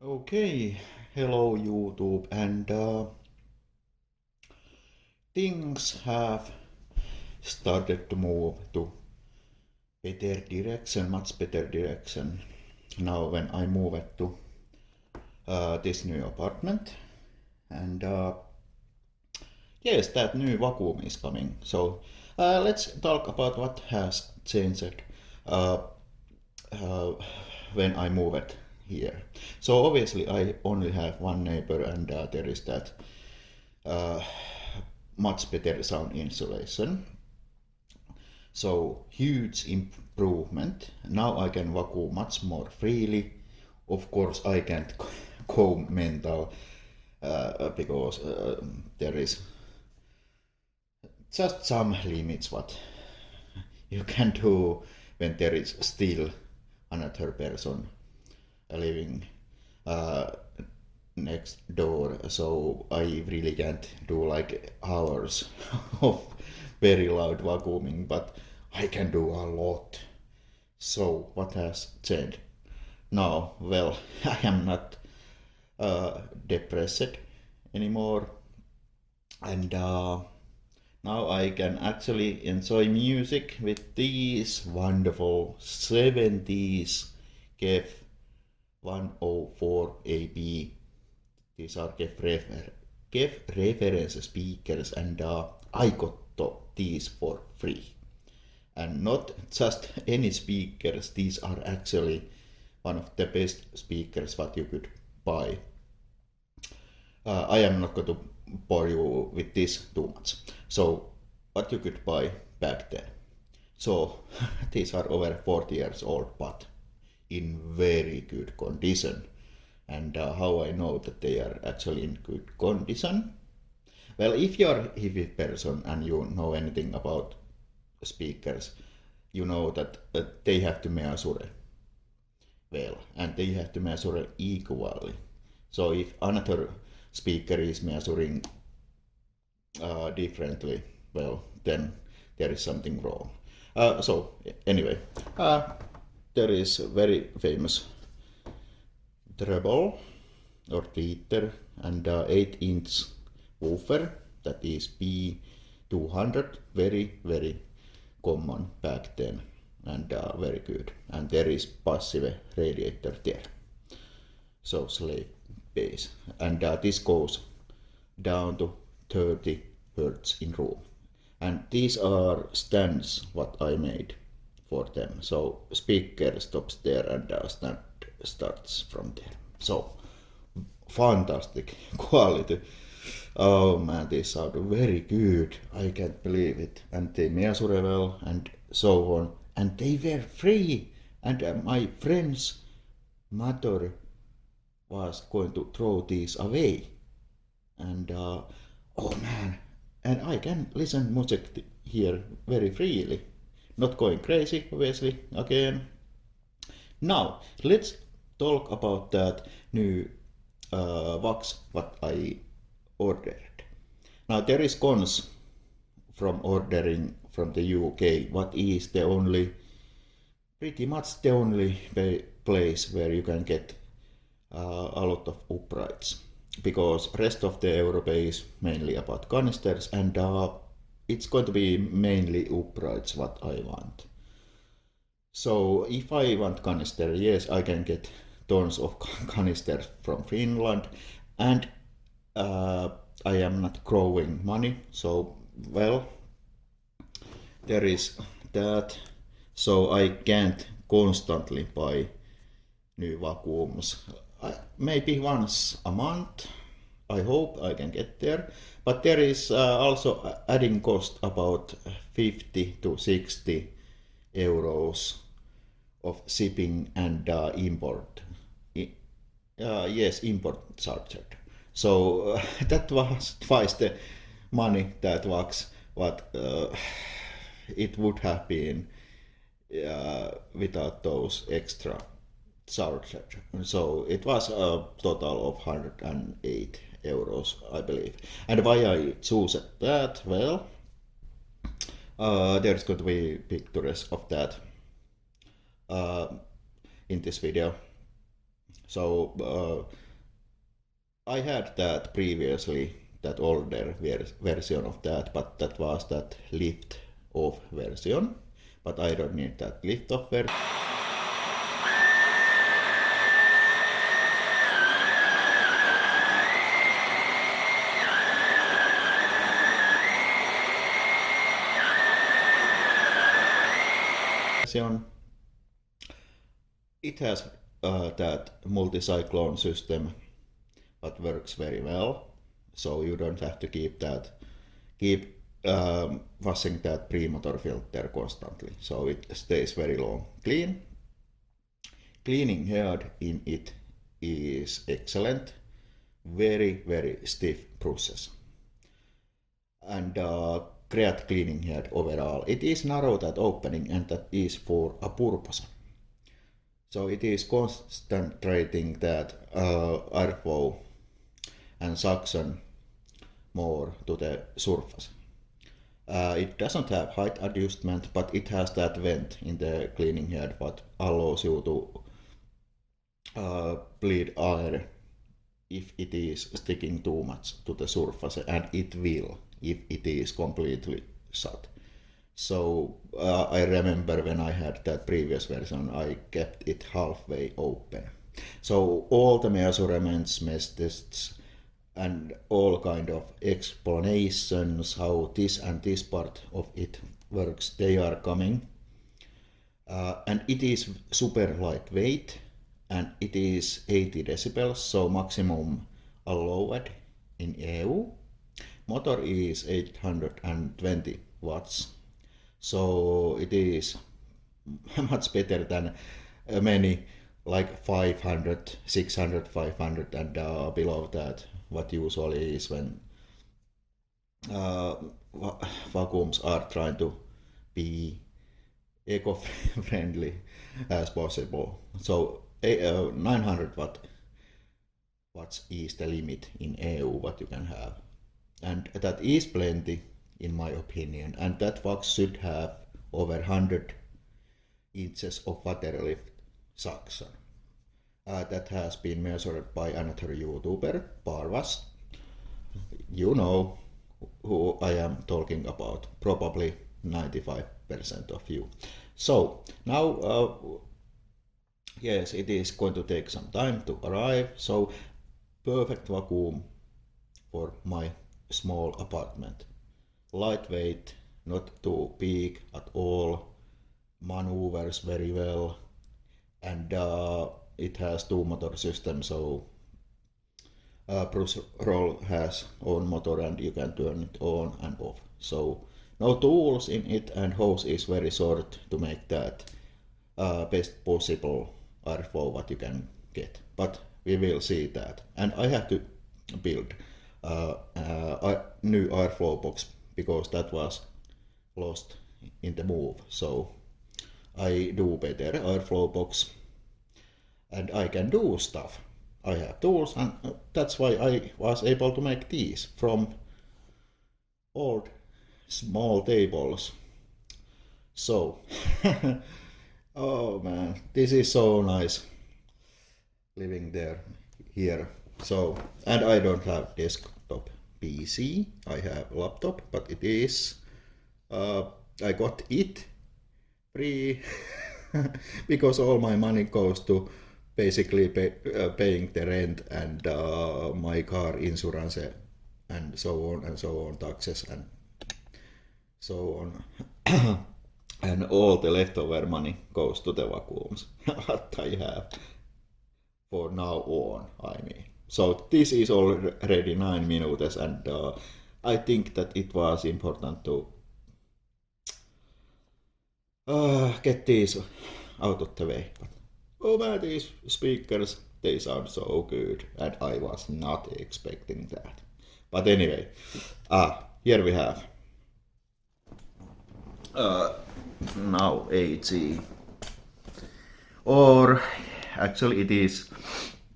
Okay, hello YouTube, and things have started to move to better direction, much better direction. Now when I moved to this new apartment, and yes, that new vacuum is coming. So let's talk about what has changed uh, uh, when I moved here. So obviously I only have one neighbor, and there is that uh, much better sound insulation. So huge improvement. Now I can vacuum much more freely. Of course, I can't go mental because there is just some limits what you can do when there is still another person living uh, next door. So I really can't do like hours of very loud vacuuming, but I can do a lot. So what has changed? Now, well, I am not depressed anymore, and now I can actually enjoy music with these wonderful 70s KEF 104 AB. These are KEF reference speakers, and I got these for free. And not just any speakers, these are actually one of the best speakers what you could buy. I am not going to bore you with this too much. So what you could buy back then. So these are over 40 years old, but in very good condition. And how I know that they are actually in good condition? Well, if you're a heavy person and you know anything about speakers, you know that they have to measure well, and they have to measure equally. So if another speaker is measuring differently, well, then there is something wrong. So anyway, there is a very famous treble or tweeter and 8-inch woofer, that is B200, very common back then, and very good. And there is passive radiator there, so slave base, and this goes down to 30 hertz in room. And these are stands what I made for them. So speaker stops there, and stand starts from there. So fantastic quality. Oh man, they sound very good. I can't believe it. And they measure well and so on. And they were free. And my friend's mother was going to throw these away. And oh man, and I can listen music here very freely. Not going crazy, obviously, again. Now, let's talk about that new wax what I ordered. Now, there is cons from ordering from the UK. What is the only, pretty much the only place where you can get a lot of uprights, because rest of the Europe is mainly about canisters, and it's going to be mainly uprights what I want. So if I want canister, yes, I can get tons of canisters from Finland, and I am not growing money, so well, there is that. So I can't constantly buy new vacuums. Maybe once a month. I hope I can get there. But there is also adding cost about 50 to 60 euros of shipping and import. Yes, import charger. So that was twice the money that was what it would have been without those extra charges. So it was a total of 108 euros, I believe. And why I choose that? Well, there's going to be pictures of that uh, in this video. So I had that previously, that older version of that, but that was that lift off version. But I don't need that lift off version. It has that multi-cyclone system that works very well, so you don't have to keep washing that pre-motor filter constantly, so it stays very long clean. Cleaning head in it is excellent, very stiff process, and great cleaning head overall. It is narrow, that opening, and that is for a purpose. So it is concentrating that airflow and suction more to the surface. It doesn't have height adjustment, but it has that vent in the cleaning head that allows you to bleed air if it is sticking too much to the surface, and it will if it is completely shut. So I remember when I had that previous version, I kept it halfway open. So all the measurements, mesh tests, and all kind of explanations how this and this part of it works, they are coming. And it is super lightweight, and it is 80 decibels, so maximum allowed in EU. Motor is 820 watts, so it is much better than many, like 500, 600, 500 and below that, what usually is when vacuums are trying to be eco-friendly as possible. So 900 watts is the limit in EU what you can have, and that is plenty in my opinion, and that box should have over 100 inches of water lift suction. That has been measured by another YouTuber, Parvas. You know who I am talking about, probably 95% of you. So now, yes, it is going to take some time to arrive, so perfect vacuum for my small apartment. Lightweight, not too big at all, maneuvers very well, and it has two motor system, so Bruce Roll has own motor and you can turn it on and off. So no tools in it, and hose is very short to make that best possible airflow what you can get. But we will see that. And I have to build a new airflow box because that was lost in the move. So I do better airflow box, and I can do stuff. I have tools, and that's why I was able to make these from old small tables. So, oh man, this is so nice living here. So, and I don't have desktop PC, I have laptop, but it is, I got it free because all my money goes to basically paying the rent and my car insurance and so on, taxes and so on. And all the leftover money goes to the vacuums what I have for now on, I mean. So this is already 9 minutes, and I think that it was important to get these out of the way. But, oh man, these speakers, they sound so good, and I was not expecting that. But anyway, here we have now AG, or actually it is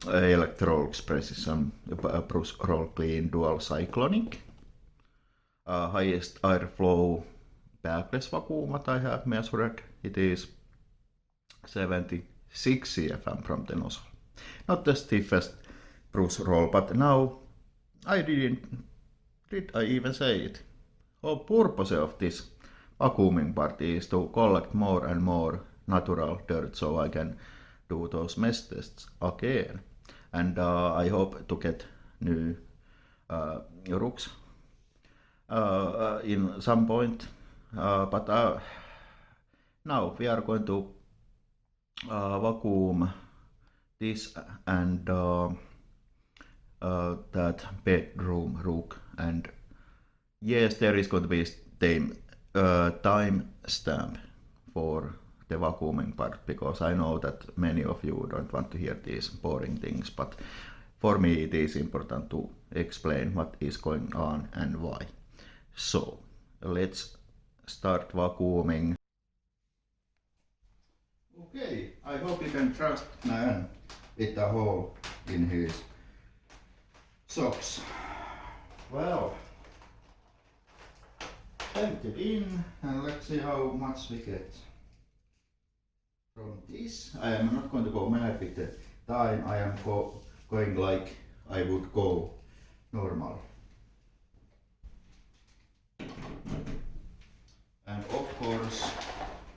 Electrolux Precision Brush Roll Clean Dual Cyclonic, highest airflow bagless vacuum that I have measured. It is 76 CFM from the nozzle. not the stiffest Bruce roll, but now did I even say it? The purpose of this vacuuming part is to collect more and more natural dirt so I can do those mesh tests again. And I hope to get new rooks in some point. But now we are going to vacuum this and that bedroom rook, and yes, there is going to be time stamp for the vacuuming part, because I know that many of you don't want to hear these boring things, but for me it is important to explain what is going on and why. So let's start vacuuming. Okay, I hope you can trust man with a hole in his socks. Well, empty it in and let's see how much we get from this. I am not going to go mad with the time, I am going like I would go normal. And of course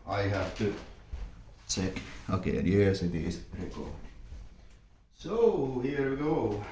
I have to check again. Yes, it is recorded. So here we go.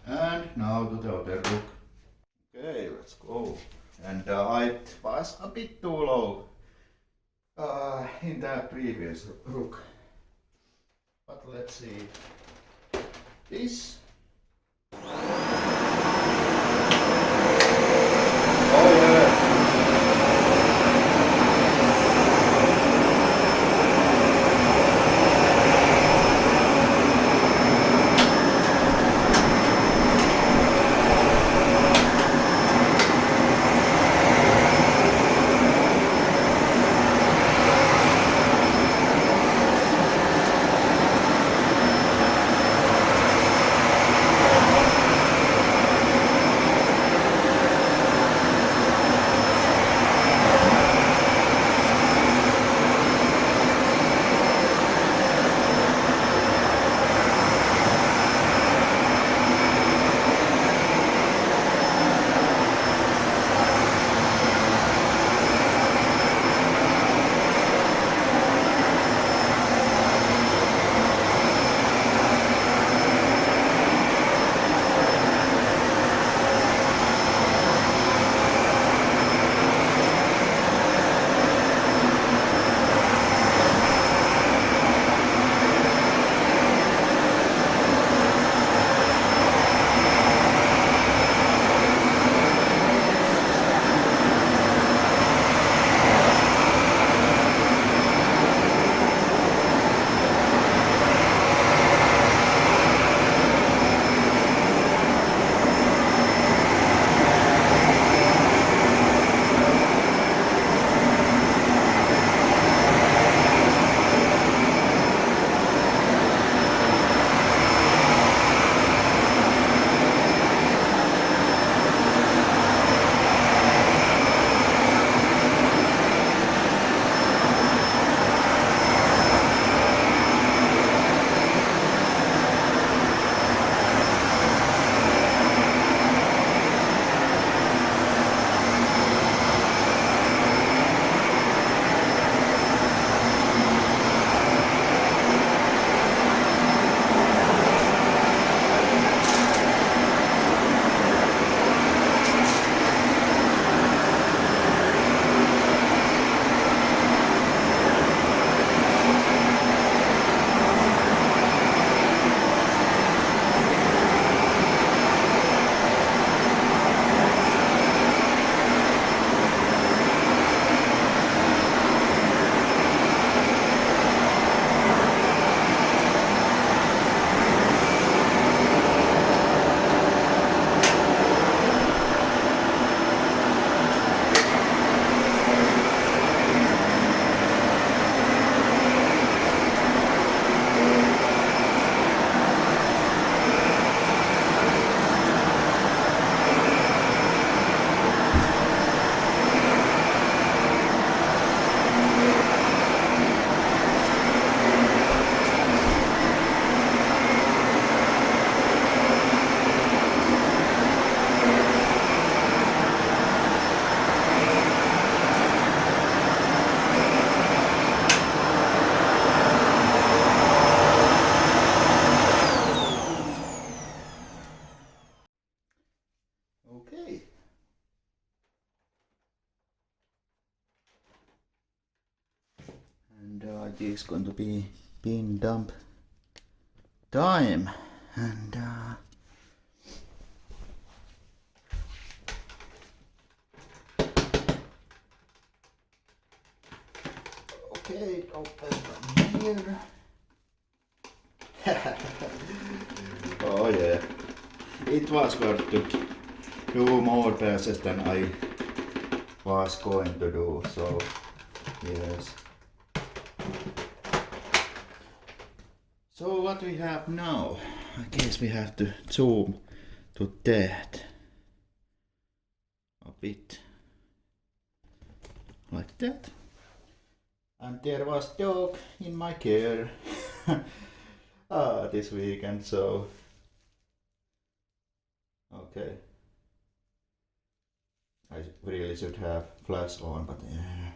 And now to the other rook. Okay, let's go. And the height was a bit too low in the previous rook. But let's see. This. Oh yeah. Okay. And it is going to be pin dump time. And okay, open from here. Oh yeah, it was worth to do more passes than I was going to do, so yes. So what we have now, I guess we have to zoom to that a bit like that. And there was dog in my care this weekend, so okay. I really should have flash on, but yeah.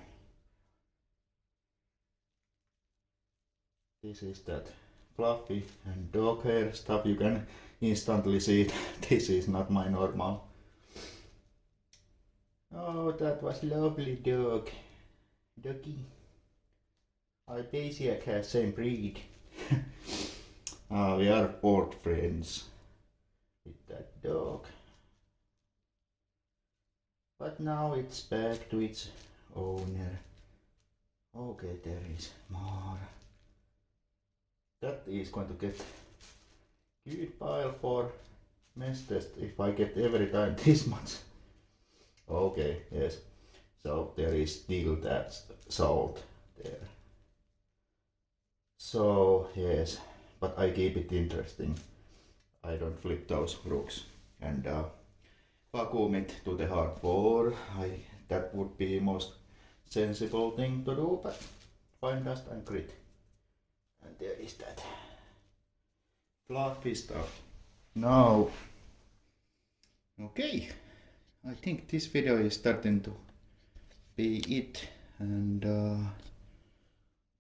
This is that fluffy and dog hair stuff. You can instantly see this is not my normal. Oh, that was lovely dog. Doggy. I basically have same breed. We are old friends with that dog. But now it's back to its owner. Okay, there is more. That is going to get good pile for mess test if I get every time this much. Okay, yes. So there is still that salt there. So yes, but I keep it interesting. I don't flip those rooks and vacuum it to the hard floor. That would be most sensible thing to do, but fine dust and grit. And there is that fluffy stuff. Now, okay, I think this video is starting to be it. And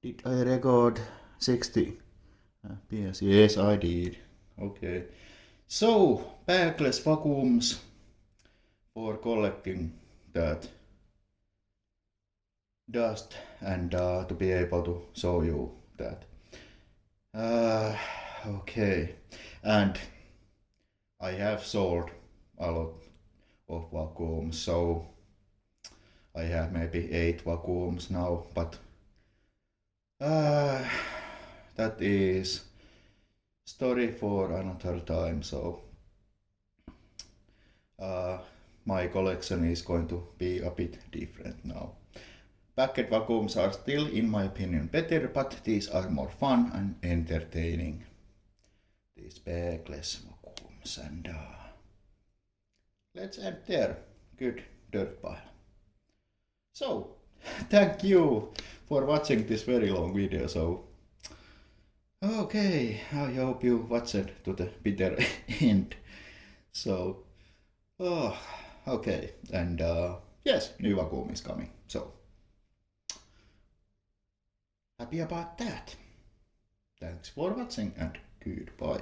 did I record 60 FPS? Yes, I did. Okay, so bagless vacuums for collecting that dust and to be able to show you that. Okay, and I have sold a lot of vacuums, so I have maybe 8 vacuums now, but that is story for another time. So my collection is going to be a bit different now. Packet vacuums are still, in my opinion, better, but these are more fun and entertaining. These bagless vacuums, and let's end there. Good dirt pile. So, thank you for watching this very long video. So, okay, I hope you watched to the bitter end. So, okay, and yes, new vacuum is coming. So, happy about that. Thanks for watching and goodbye.